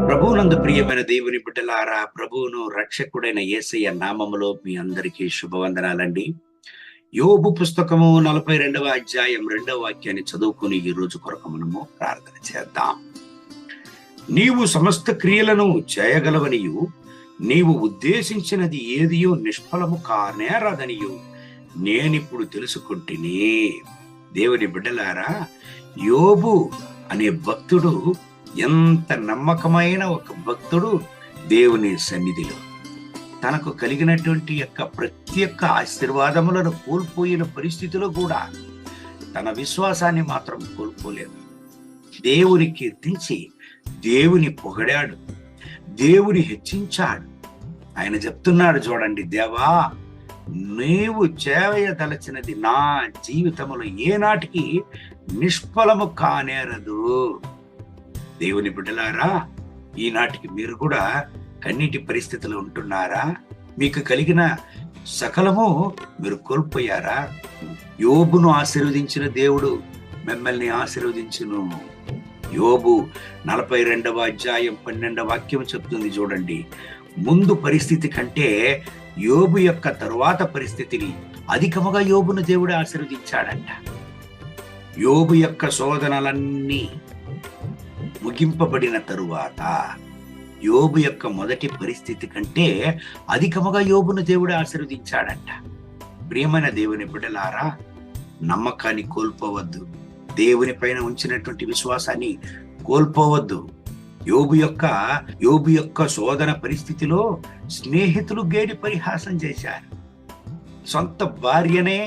ప్రభువునందు ప్రియమైన దేవుని బిడ్డలారా, ప్రభువును రక్షకుడైన యేసయ్య నామములో మీ అందరికీ శుభవందనాలండి. యోబు పుస్తకము 42వ అధ్యాయం 2వ వాక్యాన్ని చదువుకుని ఈ రోజు కొరకు మనము ప్రార్థన చేద్దాం. నీవు సమస్త క్రియలను చేయగలవనియు, నీవు ఉద్దేశించినది ఏదియో నిష్ఫలము కానేరదనియు నేనిప్పుడు తెలుసుకుంటుని. దేవుని బిడ్డలారా, యోబు అనే భక్తుడు ఎంత నమ్మకమైన ఒక భక్తుడు దేవుని సన్నిధిలో తనకు కలిగినటువంటి ప్రతి ఒక్క ఆశీర్వాదములను కోల్పోయిన పరిస్థితిలో కూడా తన విశ్వాసాన్ని మాత్రం కోల్పోలేదు. దేవుని కీర్తించి దేవుని పొగడాడు, దేవుని హెచ్చించాడు. ఆయన చెప్తున్నాడు, చూడండి, దేవా, నీవు చేయదలచినది నా జీవితంలో ఏనాటికి నిష్ఫలము కానేరదు. దేవుని బిడ్డలారా, ఈనాటికి మీరు కూడా కన్నీటి పరిస్థితిలో ఉంటున్నారా? మీకు కలిగిన సకలము మీరు కోల్పోయారా? యోబును ఆశీర్వదించిన దేవుడు మిమ్మల్ని ఆశీర్వదించును. యోబు 42వ అధ్యాయం 12వ వాక్యం చెప్తుంది, చూడండి. ముందు పరిస్థితి కంటే యోబు యొక్క తరువాత పరిస్థితిని అధికముగా యోబును దేవుడు ఆశీర్వదించాడంట. యోబు యొక్క శోధనలన్నీ ముగింపబడిన తరువాత యోబు యొక్క మొదటి పరిస్థితి కంటే అధికముగా యోబును దేవుడు ఆశీర్వదించాడంట. ప్రియమైన దేవుని బిడ్డలారా, నమ్మకాన్ని కోల్పోవద్దు. దేవుని పైన ఉంచినటువంటి విశ్వాసాన్ని కోల్పోవద్దు. యోబు యొక్క శోధన పరిస్థితిలో స్నేహితులు గేడి పరిహాసం చేశారు. సొంత భార్యనే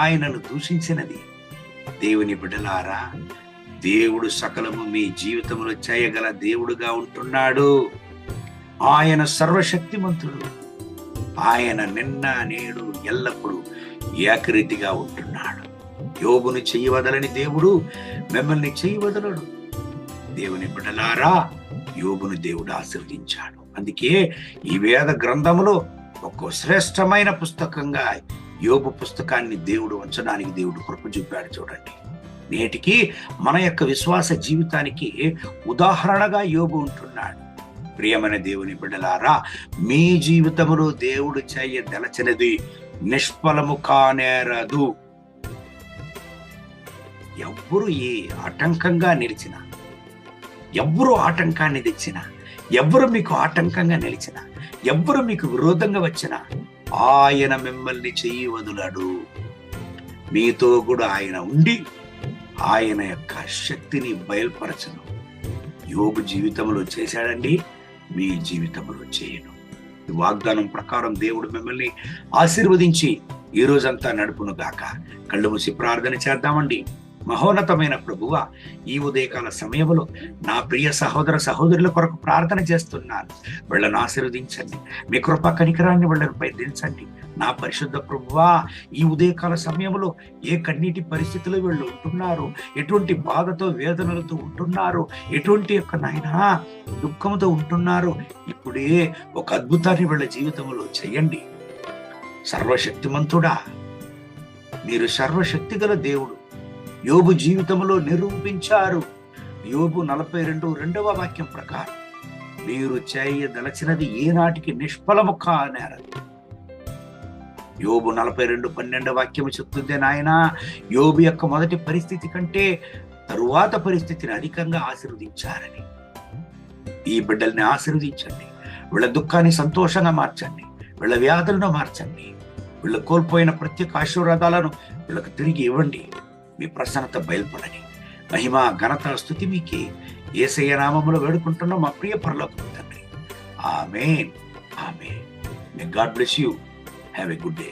ఆయనను దూషించినది. దేవుని బిడ్డలారా, దేవుడు సకలము మీ జీవితంలో చేయగల దేవుడుగా ఉంటున్నాడు. ఆయన సర్వశక్తిమంతుడు. ఆయన నిన్న నేడు ఎల్లప్పుడూ ఏకరీతిగా ఉంటున్నాడు. యోబును చెయ్యవదలని దేవుడు మిమ్మల్ని చెయ్యవదలడు. దేవుని బిడ్డలారా, యోబును దేవుడు ఆశీర్వదించాడు. అందుకే ఈ వేద గ్రంథములో ఒక శ్రేష్టమైన పుస్తకంగా యోబు పుస్తకాన్ని దేవుడు ఉంచడానికి దేవుడు కృప చూపాడు. చూడండి, నేటికి మన యొక్క విశ్వాస జీవితానికి ఉదాహరణగా యోబు ఉంటున్నాడు. ప్రియమైన దేవుని బిడ్డలారా, మీ జీవితములో దేవుడు చేయదలచినది నిష్ఫలము కానేరదు. ఎవ్వరు ఏ ఆటంకంగా నిలిచినా, ఎవ్వరు ఆటంకాన్ని తెచ్చినా, ఎవ్వరు మీకు ఆటంకంగా నిలిచినా, ఎవ్వరు మీకు విరోధంగా వచ్చినా ఆయన మిమ్మల్ని చెయ్యి వదులాడు. మీతో కూడా ఆయన ఉండి ఆయన యొక్క శక్తిని బయలుపరచను. యోబు జీవితంలో చేశాడండి, మీ జీవితంలో చేయను. ఈ వాగ్దానం ప్రకారం దేవుడు మిమ్మల్ని ఆశీర్వదించి ఈ రోజంతా నడుపును గాక. కళ్ళు మూసి ప్రార్థన చేద్దామండి. మహోన్నతమైన ప్రభువా, ఈ ఉదయకాల సమయంలో నా ప్రియ సహోదర సహోదరుల కొరకు ప్రార్థన చేస్తున్నాను. వీళ్ళను ఆశీర్వదించండి. మీ కృపా కనికరాన్ని వీళ్ళపై దించండి. నా పరిశుద్ధ ప్రభువా, ఈ ఉదయకాల సమయంలో ఏ కన్నీటి పరిస్థితుల్లో వీళ్ళు ఉంటున్నారు, ఎటువంటి బాధతో వేదనలతో ఉంటున్నారు, ఎటువంటి నాయనా దుఃఖంతో ఉంటున్నారు, ఇప్పుడే ఒక అద్భుతాన్ని వీళ్ళ జీవితంలో చేయండి. సర్వశక్తిమంతుడా, మీరు సర్వశక్తి గల దేవుడు. యోబు జీవితంలో నిరూపించారు. యోబు 42వ వాక్యం ప్రకారం మీరు చేయదలచినది ఏనాటికి నిష్ఫలము కానేరదు. యోబు 42:12 వాక్యం చెప్తుంది, నాయన, యోబు యొక్క మొదటి పరిస్థితి కంటే తరువాత పరిస్థితిని అధికంగా ఆశీర్వదించారని. ఈ బిడ్డల్ని ఆశీర్వదించండి. వీళ్ళ దుఃఖాన్ని సంతోషంగా మార్చండి. వీళ్ళ వ్యాధులను మార్చండి. వీళ్ళు కోల్పోయిన ప్రత్యేక ఆశీర్వాదాలను వీళ్ళకు తిరిగి ఇవ్వండి. మీ ప్రసన్నత బయలుపడని. మహిమ ఘనత స్తుతి మీకే. యేసయ్య నామములో వేడుకుంటున్నాం మా ప్రియ పరలోకపు తండ్రి. ఆమేన్. ఆమేన్. May God bless you. Have a good day.